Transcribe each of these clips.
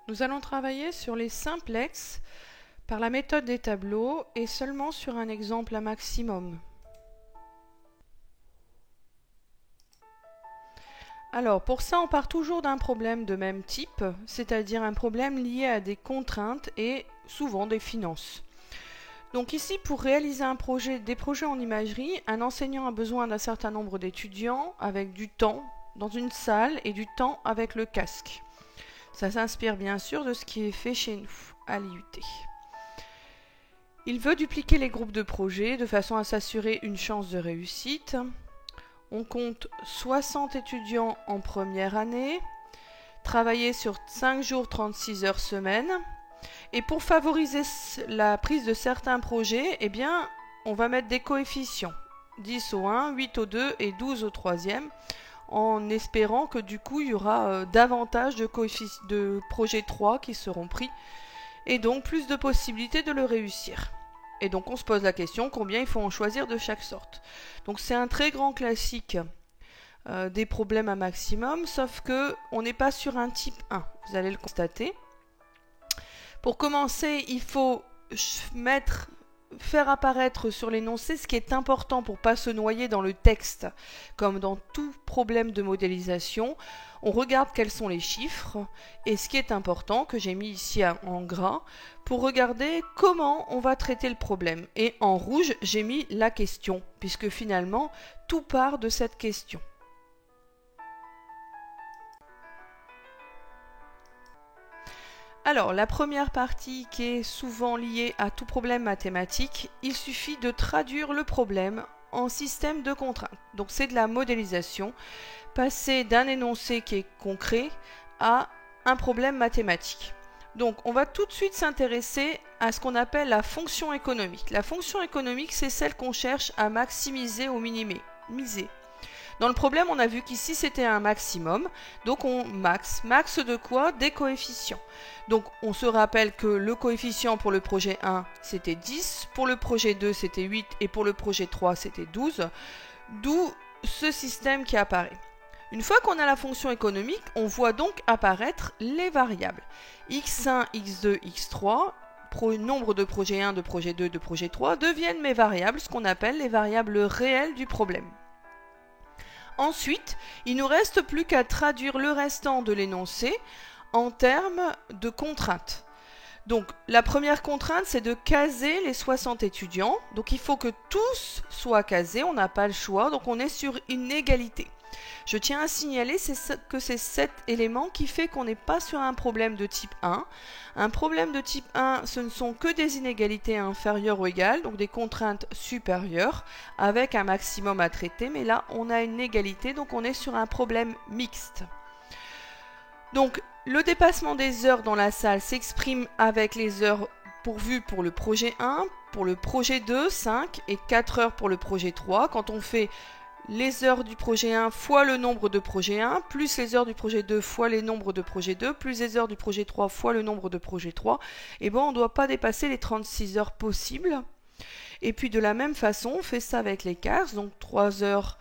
Nous allons travailler sur les simplexes par la méthode des tableaux et seulement sur un exemple à maximum. Alors, pour ça, on part toujours d'un problème de même type, c'est-à-dire un problème lié à des contraintes et souvent des finances. Donc ici, pour réaliser des projets en imagerie, un enseignant a besoin d'un certain nombre d'étudiants avec du temps dans une salle et du temps avec le casque. Ça s'inspire bien sûr de ce qui est fait chez nous, à l'IUT. Il veut dupliquer les groupes de projets de façon à s'assurer une chance de réussite. On compte 60 étudiants en première année, travailler sur 5 jours 36 heures semaine. Et pour favoriser la prise de certains projets, eh bien, on va mettre des coefficients. 10 au 1, 8 au 2 et 12 au 3e, en espérant que du coup, il y aura davantage de projets 3 qui seront pris, et donc plus de possibilités de le réussir. Et donc on se pose la question, combien il faut en choisir de chaque sorte. Donc c'est un très grand classique des problèmes à maximum, sauf que on n'est pas sur un type 1, vous allez le constater. Pour commencer, il faut faire apparaître sur l'énoncé ce qui est important pour ne pas se noyer dans le texte. Comme dans tout problème de modélisation, on regarde quels sont les chiffres et ce qui est important, que j'ai mis ici en gras, pour regarder comment on va traiter le problème. Et en rouge, j'ai mis la question, puisque finalement, tout part de cette question. Alors, la première partie qui est souvent liée à tout problème mathématique, il suffit de traduire le problème en système de contraintes. Donc c'est de la modélisation, passer d'un énoncé qui est concret à un problème mathématique. Donc on va tout de suite s'intéresser à ce qu'on appelle la fonction économique. La fonction économique, c'est celle qu'on cherche à maximiser ou minimiser. Dans le problème, on a vu qu'ici, c'était un maximum. Donc, on max. Max de quoi? Des coefficients. Donc, on se rappelle que le coefficient pour le projet 1, c'était 10. Pour le projet 2, c'était 8. Et pour le projet 3, c'était 12. D'où ce système qui apparaît. Une fois qu'on a la fonction économique, on voit donc apparaître les variables. x1, x2, x3, nombre de projet 1, de projet 2, de projet 3, deviennent mes variables, ce qu'on appelle les variables réelles du problème. Ensuite, il ne nous reste plus qu'à traduire le restant de l'énoncé en termes de contraintes. Donc, la première contrainte, c'est de caser les 60 étudiants. Donc, il faut que tous soient casés, on n'a pas le choix, donc on est sur une égalité. Je tiens à signaler que c'est cet élément qui fait qu'on n'est pas sur un problème de type 1. Un problème de type 1, ce ne sont que des inégalités inférieures ou égales, donc des contraintes supérieures, avec un maximum à traiter, mais là, on a une égalité, donc on est sur un problème mixte. Donc, le dépassement des heures dans la salle s'exprime avec les heures pourvues pour le projet 1, pour le projet 2, 5, et 4 heures pour le projet 3. Quand on fait les heures du projet 1 fois le nombre de projet 1, plus les heures du projet 2 fois les nombres de projet 2, plus les heures du projet 3 fois le nombre de projet 3, et bon, on ne doit pas dépasser les 36 heures possibles. Et puis de la même façon, on fait ça avec les cases, donc 3 heures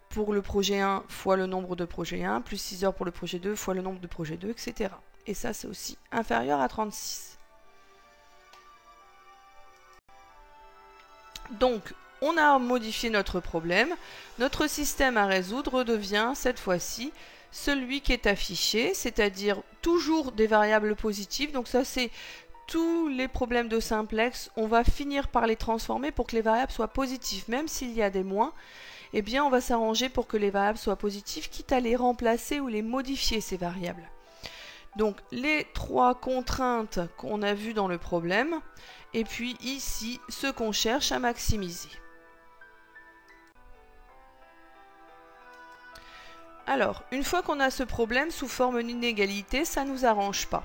pour le projet 1 fois le nombre de projet 1, plus 6 heures pour le projet 2 fois le nombre de projet 2, etc. Et ça, c'est aussi inférieur à 36. Donc, on a modifié notre problème. Notre système à résoudre devient, cette fois-ci, celui qui est affiché, c'est-à-dire toujours des variables positives. Donc ça, c'est tous les problèmes de simplex. On va finir par les transformer pour que les variables soient positives. Même s'il y a des moins, eh bien, on va s'arranger pour que les variables soient positives, quitte à les remplacer ou les modifier, ces variables. Donc, les 3 contraintes qu'on a vues dans le problème, et puis ici, ce qu'on cherche à maximiser. Alors, une fois qu'on a ce problème sous forme d'inégalité, ça ne nous arrange pas.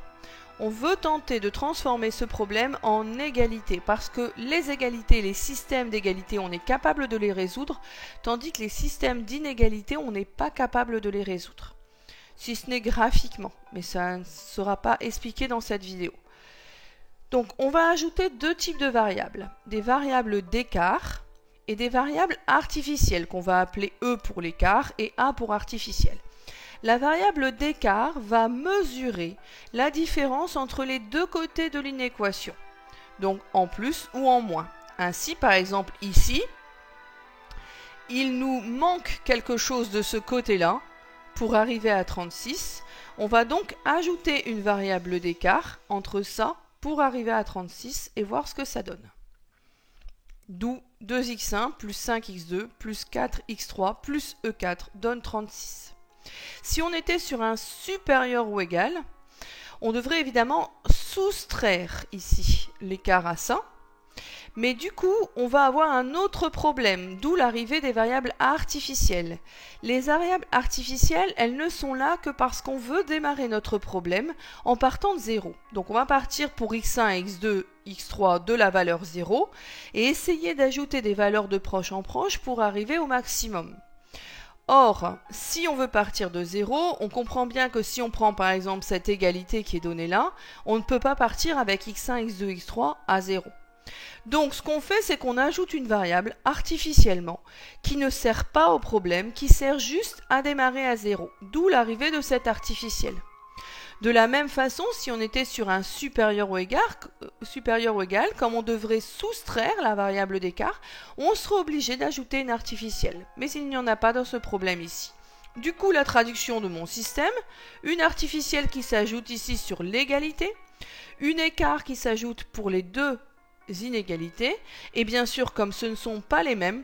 On veut tenter de transformer ce problème en égalité, parce que les égalités, les systèmes d'égalité, on est capable de les résoudre, tandis que les systèmes d'inégalité, on n'est pas capable de les résoudre. Si ce n'est graphiquement, mais ça ne sera pas expliqué dans cette vidéo. Donc, on va ajouter 2 types de variables. Des variables d'écart et des variables artificielles qu'on va appeler E pour l'écart et A pour artificiel. La variable d'écart va mesurer la différence entre les deux côtés de l'inéquation, donc en plus ou en moins. Ainsi, par exemple, ici, il nous manque quelque chose de ce côté-là pour arriver à 36. On va donc ajouter une variable d'écart entre ça pour arriver à 36 et voir ce que ça donne. D'où 2x1 plus 5x2 plus 4x3 plus e4 donne 36. Si on était sur un supérieur ou égal, on devrait évidemment soustraire ici l'écart à ça. Mais du coup, on va avoir un autre problème, d'où l'arrivée des variables artificielles. Les variables artificielles, elles ne sont là que parce qu'on veut démarrer notre problème en partant de 0. Donc on va partir pour x1, x2, x3 de la valeur 0 et essayer d'ajouter des valeurs de proche en proche pour arriver au maximum. Or, si on veut partir de 0, on comprend bien que si on prend par exemple cette égalité qui est donnée là, on ne peut pas partir avec x1, x2, x3 à 0. Donc ce qu'on fait, c'est qu'on ajoute une variable artificiellement qui ne sert pas au problème, qui sert juste à démarrer à 0, d'où l'arrivée de cet artificiel. De la même façon, si on était sur un supérieur ou égal, comme on devrait soustraire la variable d'écart, on serait obligé d'ajouter une artificielle. Mais il n'y en a pas dans ce problème ici. Du coup, la traduction de mon système, une artificielle qui s'ajoute ici sur l'égalité, une écart qui s'ajoute pour les deux inégalités, et bien sûr, comme ce ne sont pas les mêmes,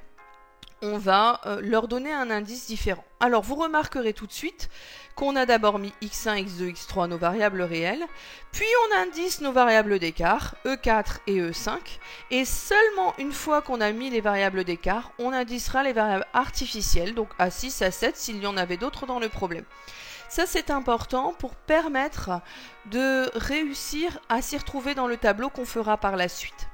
on va leur donner un indice différent. Alors, vous remarquerez tout de suite qu'on a d'abord mis x1, x2, x3, nos variables réelles, puis on indice nos variables d'écart, e4 et e5, et seulement une fois qu'on a mis les variables d'écart, on indicera les variables artificielles, donc à 6, à 7, s'il y en avait d'autres dans le problème. Ça, c'est important pour permettre de réussir à s'y retrouver dans le tableau qu'on fera par la suite.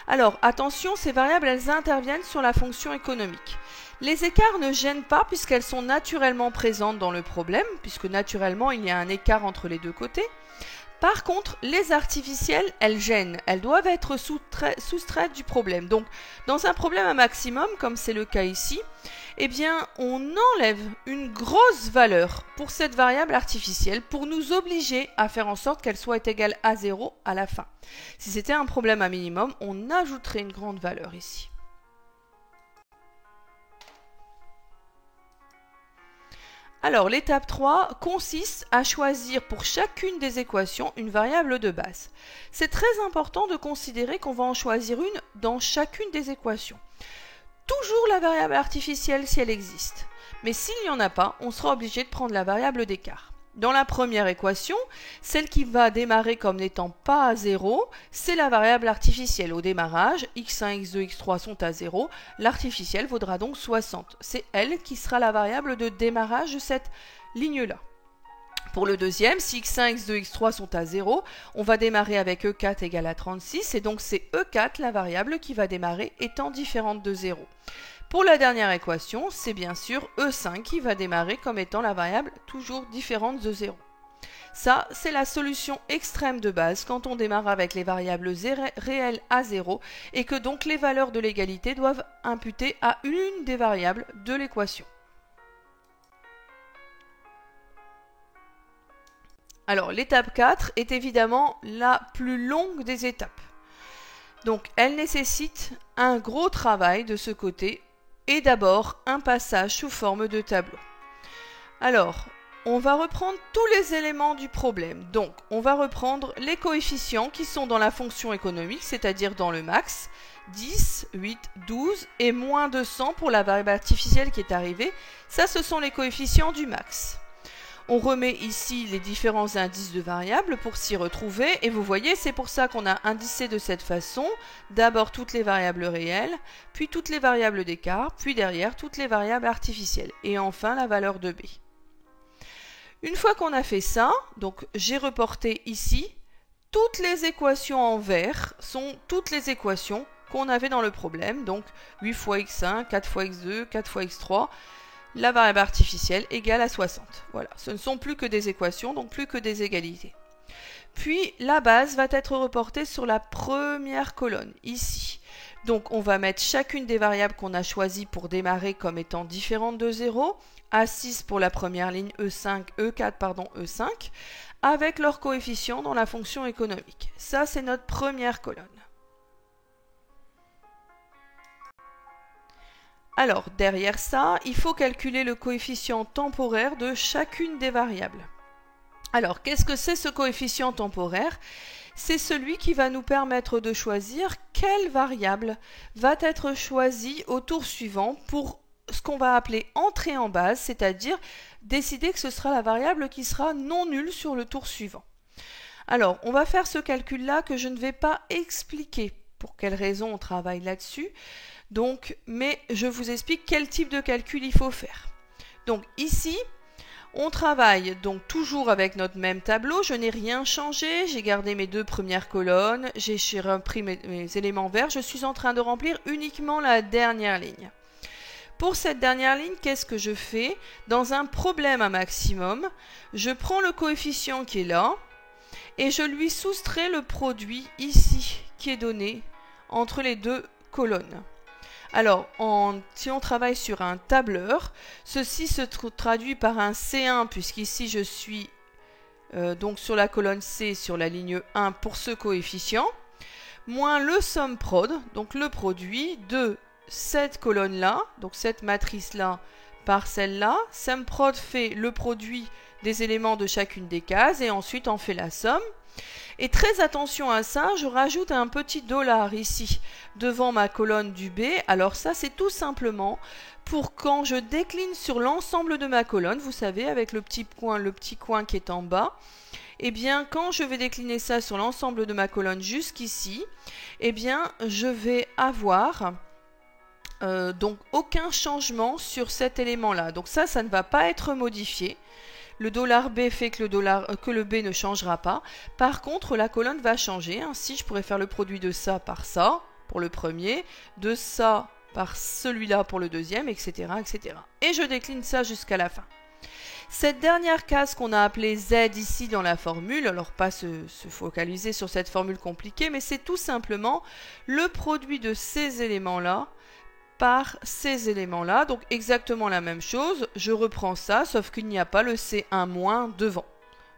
Alors, attention, ces variables, elles interviennent sur la fonction économique. Les écarts ne gênent pas puisqu'elles sont naturellement présentes dans le problème, puisque naturellement, il y a un écart entre les deux côtés. Par contre, les artificielles, elles gênent. Elles doivent être soustraites du problème. Donc, dans un problème à maximum, comme c'est le cas ici, eh bien, on enlève une grosse valeur pour cette variable artificielle pour nous obliger à faire en sorte qu'elle soit égale à 0 à la fin. Si c'était un problème à minimum, on ajouterait une grande valeur ici. Alors, l'étape 3 consiste à choisir pour chacune des équations une variable de base. C'est très important de considérer qu'on va en choisir une dans chacune des équations. Toujours la variable artificielle si elle existe. Mais s'il n'y en a pas, on sera obligé de prendre la variable d'écart. Dans la première équation, celle qui va démarrer comme n'étant pas à 0, c'est la variable artificielle. Au démarrage, x1, x2, x3 sont à 0, l'artificielle vaudra donc 60. C'est elle qui sera la variable de démarrage de cette ligne-là. Pour le deuxième, si x1, x2, x3 sont à 0, on va démarrer avec e4 égale à 36, et donc c'est e4 la variable qui va démarrer étant différente de 0. Pour la dernière équation, c'est bien sûr e5 qui va démarrer comme étant la variable toujours différente de 0. Ça, c'est la solution extrême de base quand on démarre avec les variables réelles à 0 et que donc les valeurs de l'égalité doivent imputer à une des variables de l'équation. Alors, l'étape 4 est évidemment la plus longue des étapes. Donc, elle nécessite un gros travail de ce côté et d'abord un passage sous forme de tableau. Alors, on va reprendre tous les éléments du problème. Donc, on va reprendre les coefficients qui sont dans la fonction économique, c'est-à-dire dans le max, 10, 8, 12 et moins 200 pour la variable artificielle qui est arrivée. Ça, ce sont les coefficients du max. On remet ici les différents indices de variables pour s'y retrouver et vous voyez, c'est pour ça qu'on a indicé de cette façon, d'abord toutes les variables réelles, puis toutes les variables d'écart, puis derrière toutes les variables artificielles et enfin la valeur de B. Une fois qu'on a fait ça, donc j'ai reporté ici, toutes les équations en vert sont toutes les équations qu'on avait dans le problème, donc 8 fois x1, 4 fois x2, 4 fois x3, la variable artificielle égale à 60. Voilà, ce ne sont plus que des équations, donc plus que des égalités. Puis la base va être reportée sur la première colonne, ici. Donc on va mettre chacune des variables qu'on a choisies pour démarrer comme étant différentes de 0. A6 pour la première ligne, E4, avec leur coefficient dans la fonction économique. Ça, c'est notre première colonne. Alors, derrière ça, il faut calculer le coefficient temporaire de chacune des variables. Alors, qu'est-ce que c'est ce coefficient temporaire? C'est celui qui va nous permettre de choisir quelle variable va être choisie au tour suivant pour ce qu'on va appeler entrer en base, c'est-à-dire décider que ce sera la variable qui sera non nulle sur le tour suivant. Alors, on va faire ce calcul-là que je ne vais pas expliquer pour quelles raisons on travaille là-dessus. Donc, mais je vous explique quel type de calcul il faut faire. Donc ici, on travaille donc toujours avec notre même tableau. Je n'ai rien changé, j'ai gardé mes deux premières colonnes, j'ai repris mes éléments verts. Je suis en train de remplir uniquement la dernière ligne. Pour cette dernière ligne, qu'est-ce que je fais? Dans un problème à maximum, je prends le coefficient qui est là et je lui soustrais le produit ici qui est donné entre les deux colonnes. Alors, si on travaille sur un tableur, ceci se traduit par un C1, puisqu'ici je suis donc sur la colonne C, sur la ligne 1 pour ce coefficient, moins le somme prod, donc le produit de cette colonne-là, donc cette matrice-là par celle-là. Somme prod fait le produit des éléments de chacune des cases et ensuite on fait la somme. Et très attention à ça, je rajoute un petit $, ici, devant ma colonne du B. Alors ça, c'est tout simplement pour quand je décline sur l'ensemble de ma colonne, vous savez, avec le petit coin qui est en bas, eh bien, quand je vais décliner ça sur l'ensemble de ma colonne jusqu'ici, eh bien, je vais avoir donc aucun changement sur cet élément-là. Donc ça ne va pas être modifié. Le $B fait que le B ne changera pas. Par contre, la colonne va changer. Ainsi, je pourrais faire le produit de ça par ça pour le premier, de ça par celui-là pour le deuxième, etc., etc. Et je décline ça jusqu'à la fin. Cette dernière case qu'on a appelée Z ici dans la formule, alors pas se focaliser sur cette formule compliquée, mais c'est tout simplement le produit de ces éléments-là par ces éléments-là, donc exactement la même chose, je reprends ça, sauf qu'il n'y a pas le C1- devant.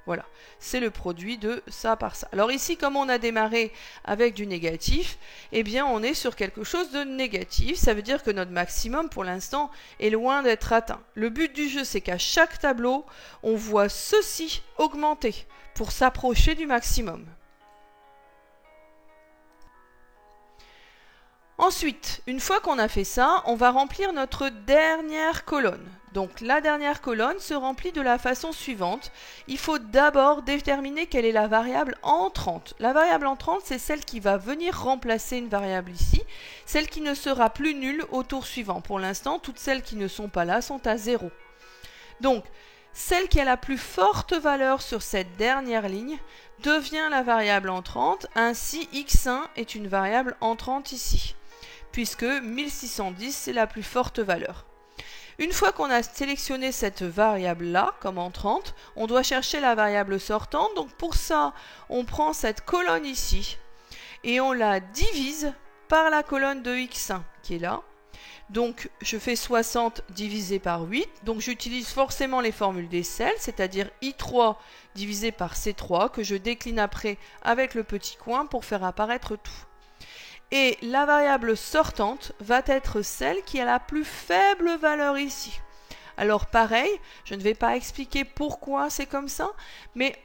Voilà, c'est le produit de ça par ça. Alors ici, comme on a démarré avec du négatif, eh bien on est sur quelque chose de négatif, ça veut dire que notre maximum pour l'instant est loin d'être atteint. Le but du jeu, c'est qu'à chaque tableau, on voit ceci augmenter pour s'approcher du maximum. Ensuite, une fois qu'on a fait ça, on va remplir notre dernière colonne. Donc la dernière colonne se remplit de la façon suivante. Il faut d'abord déterminer quelle est la variable entrante. La variable entrante, c'est celle qui va venir remplacer une variable ici, celle qui ne sera plus nulle au tour suivant. Pour l'instant, toutes celles qui ne sont pas là sont à 0. Donc, celle qui a la plus forte valeur sur cette dernière ligne devient la variable entrante. Ainsi, x1 est une variable entrante ici, puisque 1610, c'est la plus forte valeur. Une fois qu'on a sélectionné cette variable-là comme entrante, on doit chercher la variable sortante. Donc pour ça, on prend cette colonne ici et on la divise par la colonne de x1 qui est là. Donc je fais 60 divisé par 8, donc j'utilise forcément les formules d'Excel, c'est-à-dire I3 divisé par C3, que je décline après avec le petit coin pour faire apparaître tout. Et la variable sortante va être celle qui a la plus faible valeur ici. Alors pareil, je ne vais pas expliquer pourquoi c'est comme ça, mais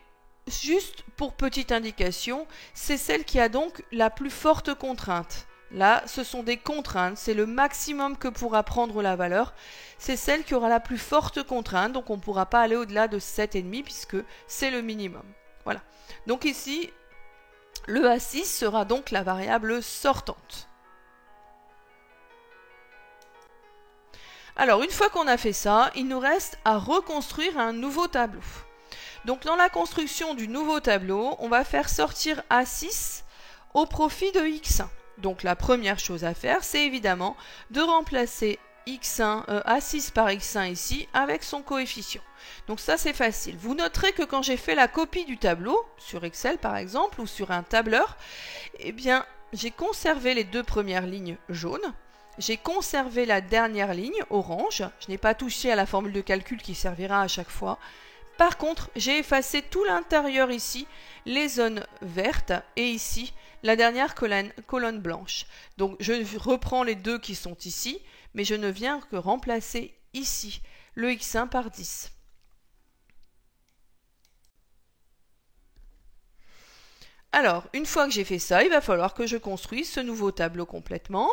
juste pour petite indication, c'est celle qui a donc la plus forte contrainte. Là, ce sont des contraintes, c'est le maximum que pourra prendre la valeur. C'est celle qui aura la plus forte contrainte, donc on ne pourra pas aller au-delà de 7,5 puisque c'est le minimum. Voilà. Donc ici, le A6 sera donc la variable sortante. Alors, une fois qu'on a fait ça, il nous reste à reconstruire un nouveau tableau. Donc, dans la construction du nouveau tableau, on va faire sortir A6 au profit de X1. Donc, la première chose à faire, c'est évidemment de remplacer A6 par X1 ici avec son coefficient. Donc ça, c'est facile. Vous noterez que quand j'ai fait la copie du tableau, sur Excel par exemple, ou sur un tableur, eh bien, j'ai conservé les deux premières lignes jaunes. J'ai conservé la dernière ligne orange. Je n'ai pas touché à la formule de calcul qui servira à chaque fois. Par contre, j'ai effacé tout l'intérieur ici, les zones vertes, et ici, la dernière colonne blanche. Donc, je reprends les deux qui sont ici, mais je ne viens que remplacer ici le x1 par 10. Alors, une fois que j'ai fait ça, il va falloir que je construise ce nouveau tableau complètement.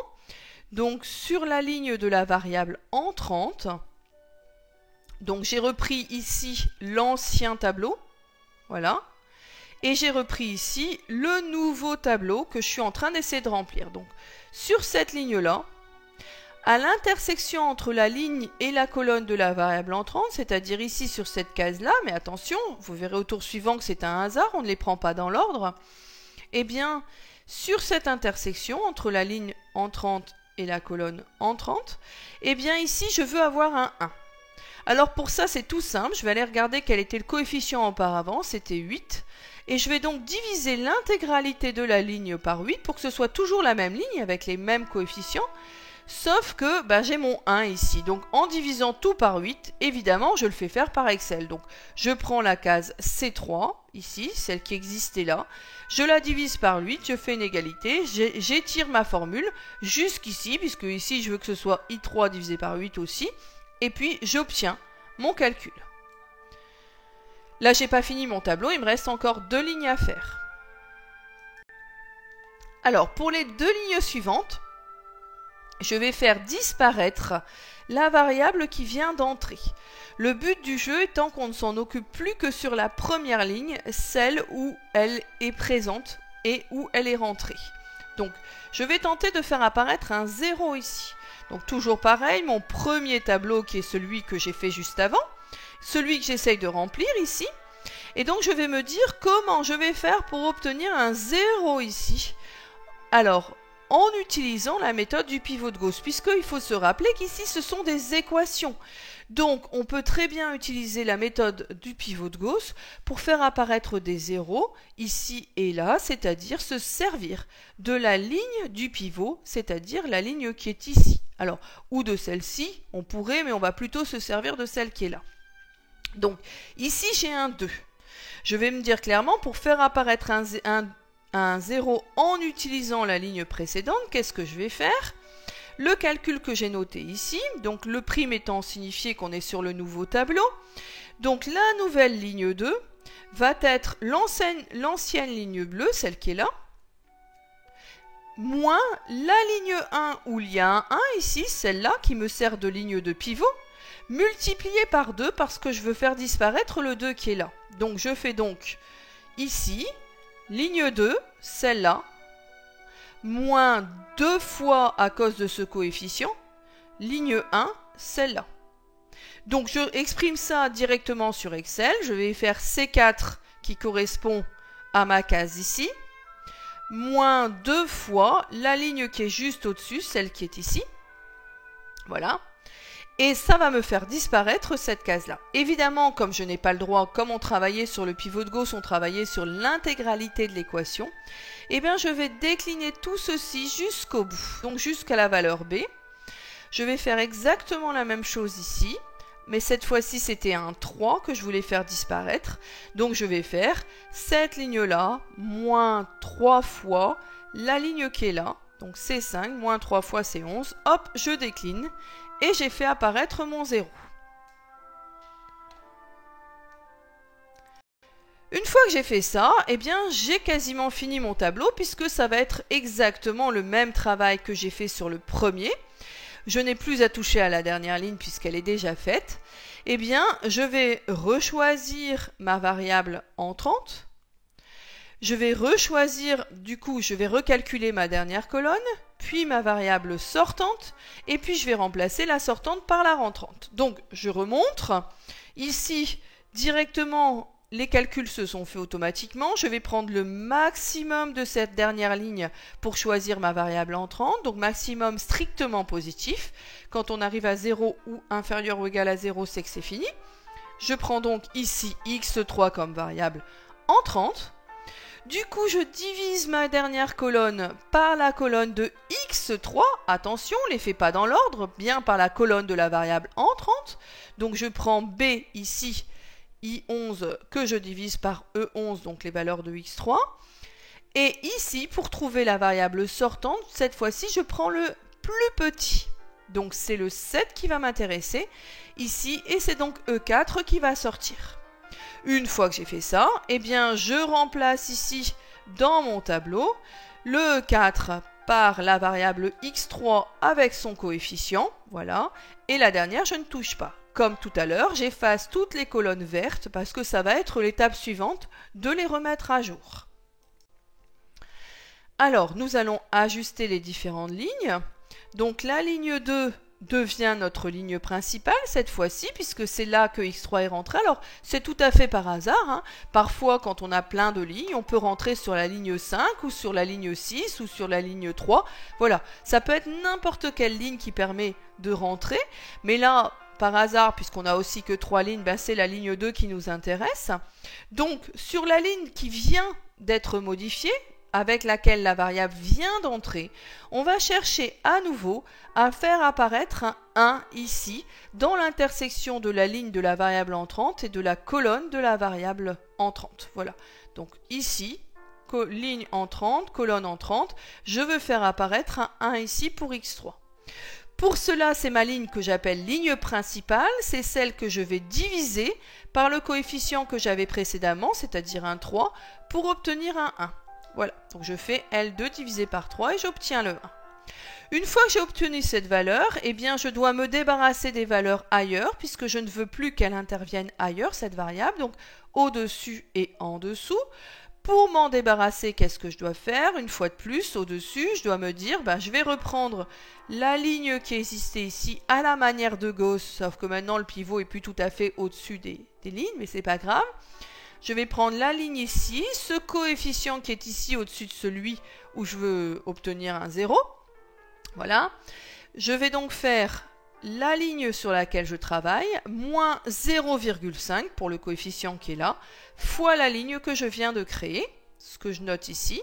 Donc, sur la ligne de la variable entrante, donc j'ai repris ici l'ancien tableau, voilà, et j'ai repris ici le nouveau tableau que je suis en train d'essayer de remplir. Donc, sur cette ligne-là, à l'intersection entre la ligne et la colonne de la variable entrante, c'est-à-dire ici sur cette case-là, mais attention, vous verrez au tour suivant que c'est un hasard, on ne les prend pas dans l'ordre, eh bien, sur cette intersection entre la ligne entrante et la colonne entrante, eh bien ici, je veux avoir un 1. Alors pour ça, c'est tout simple, je vais aller regarder quel était le coefficient auparavant, c'était 8, et je vais donc diviser l'intégralité de la ligne par 8 pour que ce soit toujours la même ligne avec les mêmes coefficients, sauf que j'ai mon 1 ici. Donc en divisant tout par 8, évidemment, je le fais faire par Excel. Donc je prends la case C3, ici, celle qui existait là, je la divise par 8, je fais une égalité, j'étire ma formule jusqu'ici, puisque ici je veux que ce soit I3 divisé par 8 aussi, et puis j'obtiens mon calcul. Là, j'ai pas fini mon tableau, il me reste encore 2 lignes à faire. Alors, pour les 2 lignes suivantes, je vais faire disparaître la variable qui vient d'entrer. Le but du jeu étant qu'on ne s'en occupe plus que sur la première ligne, celle où elle est présente et où elle est rentrée. Donc, je vais tenter de faire apparaître un 0 ici. Donc, toujours pareil, mon premier tableau qui est celui que j'ai fait juste avant, celui que j'essaye de remplir ici. Et donc, je vais me dire comment je vais faire pour obtenir un 0 ici. Alors, en utilisant la méthode du pivot de Gauss, puisqu'il faut se rappeler qu'ici, ce sont des équations. Donc, on peut très bien utiliser la méthode du pivot de Gauss pour faire apparaître des zéros ici et là, c'est-à-dire se servir de la ligne du pivot, c'est-à-dire la ligne qui est ici. Alors, ou de celle-ci, on pourrait, mais on va plutôt se servir de celle qui est là. Donc, ici, j'ai un 2. Je vais me dire clairement, pour faire apparaître un 0 en utilisant la ligne précédente, qu'est-ce que je vais faire? Le calcul que j'ai noté ici, donc le prime étant signifié qu'on est sur le nouveau tableau, donc la nouvelle ligne 2 va être l'ancienne ligne bleue, celle qui est là, moins la ligne 1 où il y a un 1 ici, celle-là qui me sert de ligne de pivot, multipliée par 2 parce que je veux faire disparaître le 2 qui est là. Donc je fais donc ici, ligne 2, celle-là, moins 2 fois à cause de ce coefficient, ligne 1, celle-là. Donc je exprime ça directement sur Excel, je vais faire C4 qui correspond à ma case ici, moins 2 fois la ligne qui est juste au-dessus, celle qui est ici. Voilà. Et ça va me faire disparaître cette case-là. Évidemment, comme je n'ai pas le droit, comme on travaillait sur le pivot de Gauss, on travaillait sur l'intégralité de l'équation, eh bien je vais décliner tout ceci jusqu'au bout, donc jusqu'à la valeur B. Je vais faire exactement la même chose ici, mais cette fois-ci c'était un 3 que je voulais faire disparaître. Donc je vais faire cette ligne-là, moins 3 fois la ligne qui est là, donc c'est 5, moins 3 fois c'est 11, hop, je décline. Et j'ai fait apparaître mon 0. Une fois que j'ai fait ça, eh bien, j'ai quasiment fini mon tableau puisque ça va être exactement le même travail que j'ai fait sur le premier. Je n'ai plus à toucher à la dernière ligne puisqu'elle est déjà faite. Eh bien, je vais rechoisir ma variable entrante. Je vais rechoisir, du coup, je vais recalculer ma dernière colonne, puis ma variable sortante, et puis je vais remplacer la sortante par la rentrante. Donc, je remontre. Ici, directement, les calculs se sont faits automatiquement. Je vais prendre le maximum de cette dernière ligne pour choisir ma variable entrante, donc maximum strictement positif. Quand on arrive à 0 ou inférieur ou égal à 0, c'est que c'est fini. Je prends donc ici x3 comme variable entrante. Du coup, je divise ma dernière colonne par la colonne de x3. Attention, on ne les fait pas dans l'ordre, bien par la colonne de la variable entrante. Donc je prends b ici, i11, que je divise par e11, donc les valeurs de x3. Et ici, pour trouver la variable sortante, cette fois-ci, je prends le plus petit. Donc c'est le 7 qui va m'intéresser ici, et c'est donc E4 qui va sortir. Une fois que j'ai fait ça, eh bien je remplace ici dans mon tableau le E4 par la variable x3 avec son coefficient, voilà, et la dernière je ne touche pas. Comme tout à l'heure, j'efface toutes les colonnes vertes parce que ça va être l'étape suivante de les remettre à jour. Alors, nous allons ajuster les différentes lignes. Donc la ligne 2 devient notre ligne principale cette fois-ci, puisque c'est là que x3 est rentré. Alors c'est tout à fait par hasard, hein. Parfois quand on a plein de lignes, on peut rentrer sur la ligne 5 ou sur la ligne 6 ou sur la ligne 3. Voilà, ça peut être n'importe quelle ligne qui permet de rentrer, mais là, par hasard, puisqu'on a aussi que 3 lignes, ben c'est la ligne 2 qui nous intéresse. Donc sur la ligne qui vient d'être modifiée, avec laquelle la variable vient d'entrer, on va chercher à nouveau à faire apparaître un 1 ici, dans l'intersection de la ligne de la variable entrante et de la colonne de la variable entrante. Voilà, donc ici, ligne entrante, colonne entrante, je veux faire apparaître un 1 ici pour x3. Pour cela, c'est ma ligne que j'appelle ligne principale, c'est celle que je vais diviser par le coefficient que j'avais précédemment, c'est-à-dire un 3, pour obtenir un 1. Voilà, donc je fais L2 divisé par 3 et j'obtiens le 1. Une fois que j'ai obtenu cette valeur, eh bien je dois me débarrasser des valeurs ailleurs, puisque je ne veux plus qu'elle intervienne ailleurs, cette variable, donc au-dessus et en dessous. Pour m'en débarrasser, qu'est-ce que je dois faire? Une fois de plus, au-dessus, je dois me dire, je vais reprendre la ligne qui existait ici à la manière de Gauss, sauf que maintenant le pivot est plus tout à fait au-dessus des lignes, mais c'est pas grave. Je vais prendre la ligne ici, ce coefficient qui est ici au-dessus de celui où je veux obtenir un 0. Voilà. Je vais donc faire la ligne sur laquelle je travaille, moins 0,5 pour le coefficient qui est là, fois la ligne que je viens de créer, ce que je note ici.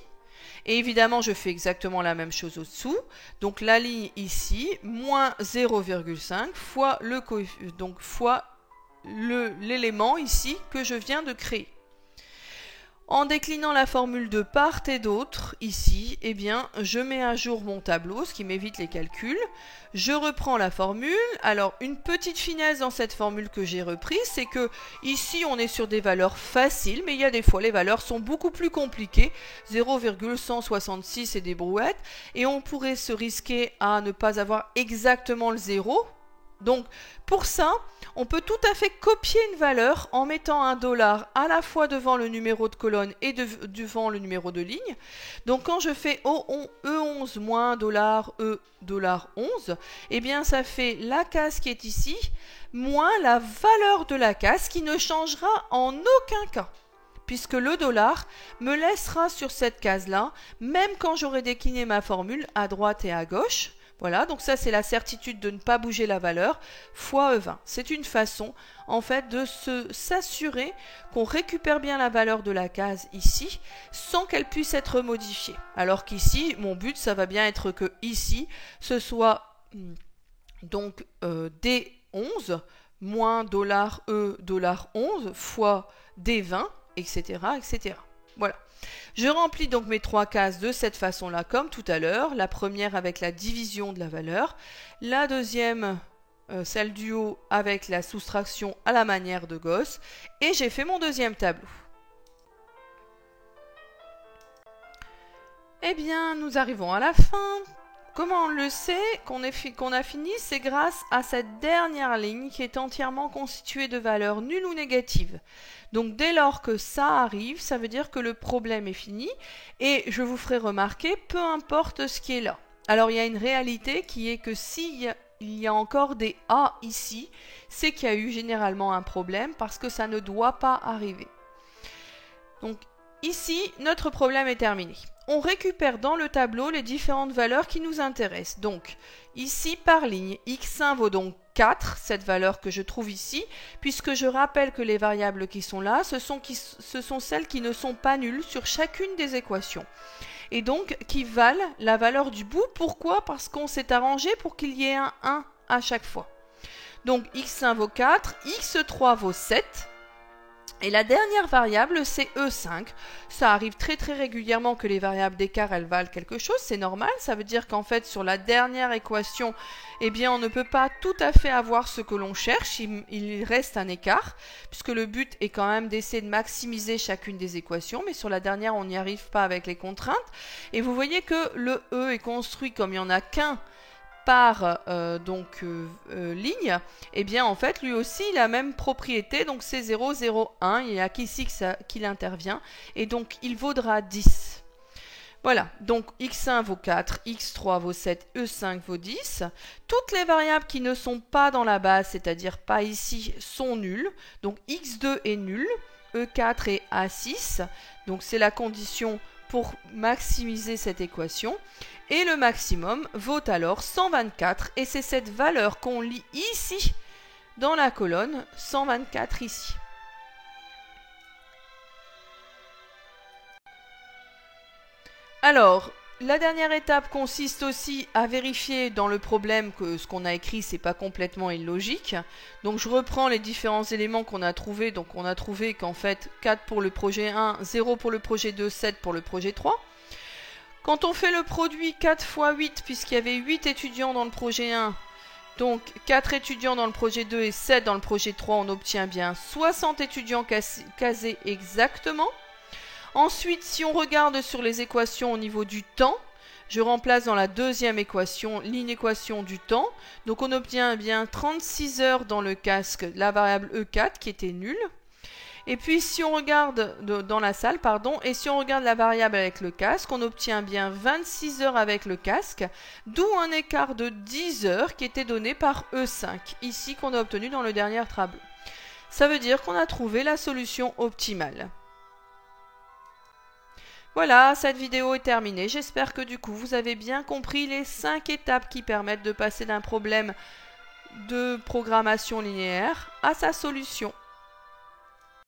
Et évidemment, je fais exactement la même chose au-dessous. Donc la ligne ici, moins 0,5 fois le donc fois l'élément ici que je viens de créer. En déclinant la formule de part et d'autre, ici, eh bien, je mets à jour mon tableau, ce qui m'évite les calculs. Je reprends la formule. Alors, une petite finesse dans cette formule que j'ai reprise, c'est que ici, on est sur des valeurs faciles, mais il y a des fois, les valeurs sont beaucoup plus compliquées, 0,166 et des brouettes, et on pourrait se risquer à ne pas avoir exactement le 0. Donc, pour ça, on peut tout à fait copier une valeur en mettant un dollar à la fois devant le numéro de colonne et devant le numéro de ligne. Donc, quand je fais E11 moins dollar E dollar 11, eh bien, ça fait la case qui est ici moins la valeur de la case qui ne changera en aucun cas, puisque le dollar me laissera sur cette case-là, même quand j'aurai décliné ma formule à droite et à gauche. Voilà, donc ça c'est la certitude de ne pas bouger la valeur fois E20. C'est une façon en fait de s'assurer qu'on récupère bien la valeur de la case ici sans qu'elle puisse être modifiée. Alors qu'ici, mon but ça va bien être que ici ce soit donc D11 moins dollar E dollar 11 fois D20, etc. etc. Voilà. Je remplis donc mes 3 cases de cette façon-là, comme tout à l'heure. La première avec la division de la valeur. La deuxième, celle du haut, avec la soustraction à la manière de Gauss. Et j'ai fait mon deuxième tableau. Eh bien, nous arrivons à la fin. Comment on le sait qu'on a fini? C'est grâce à cette dernière ligne qui est entièrement constituée de valeurs nulles ou négatives. Donc dès lors que ça arrive, ça veut dire que le problème est fini et je vous ferai remarquer, peu importe ce qui est là. Alors il y a une réalité qui est que s'il y a encore des A ici, c'est qu'il y a eu généralement un problème parce que ça ne doit pas arriver. Donc ici, notre problème est terminé. On récupère dans le tableau les différentes valeurs qui nous intéressent. Donc, ici, par ligne, x1 vaut donc 4, cette valeur que je trouve ici, puisque je rappelle que les variables qui sont là, ce sont celles qui ne sont pas nulles sur chacune des équations. Et donc qui valent la valeur du bout. Pourquoi? Parce qu'on s'est arrangé pour qu'il y ait un 1 à chaque fois. Donc x1 vaut 4, x3 vaut 7. Et la dernière variable, c'est E5. Ça arrive très régulièrement que les variables d'écart, elles valent quelque chose, c'est normal. Ça veut dire qu'en fait, sur la dernière équation, eh bien, on ne peut pas tout à fait avoir ce que l'on cherche. Il reste un écart, puisque le but est quand même d'essayer de maximiser chacune des équations. Mais sur la dernière, on n'y arrive pas avec les contraintes. Et vous voyez que le E est construit comme il n'y en a qu'un par ligne, et bien en fait lui aussi il a la même propriété, donc c'est 0, 0, 1, il n'y a qu'ici qu'il intervient, et donc il vaudra 10. Voilà, donc x1 vaut 4, x3 vaut 7, e5 vaut 10. Toutes les variables qui ne sont pas dans la base, c'est-à-dire pas ici, sont nulles. Donc x2 est nul, e4 et a6, donc c'est la condition pour maximiser cette équation. Et le maximum vaut alors 124, et c'est cette valeur qu'on lit ici, dans la colonne, 124 ici. Alors, la dernière étape consiste aussi à vérifier dans le problème que ce qu'on a écrit, c'est pas complètement illogique. Donc je reprends les différents éléments qu'on a trouvés. Donc on a trouvé qu'en fait, 4 pour le projet 1, 0 pour le projet 2, 7 pour le projet 3. Quand on fait le produit 4 fois 8, puisqu'il y avait 8 étudiants dans le projet 1, donc 4 étudiants dans le projet 2 et 7 dans le projet 3, on obtient bien 60 étudiants casés exactement. Ensuite, si on regarde sur les équations au niveau du temps, je remplace dans la deuxième équation l'inéquation du temps. Donc on obtient bien 36 heures dans le casque, la variable E4 qui était nulle. Et puis si on regarde dans la salle, et si on regarde la variable avec le casque, on obtient bien 26 heures avec le casque, d'où un écart de 10 heures qui était donné par E5, ici qu'on a obtenu dans le dernier tableau. Ça veut dire qu'on a trouvé la solution optimale. Voilà, cette vidéo est terminée. J'espère que du coup vous avez bien compris les 5 étapes qui permettent de passer d'un problème de programmation linéaire à sa solution.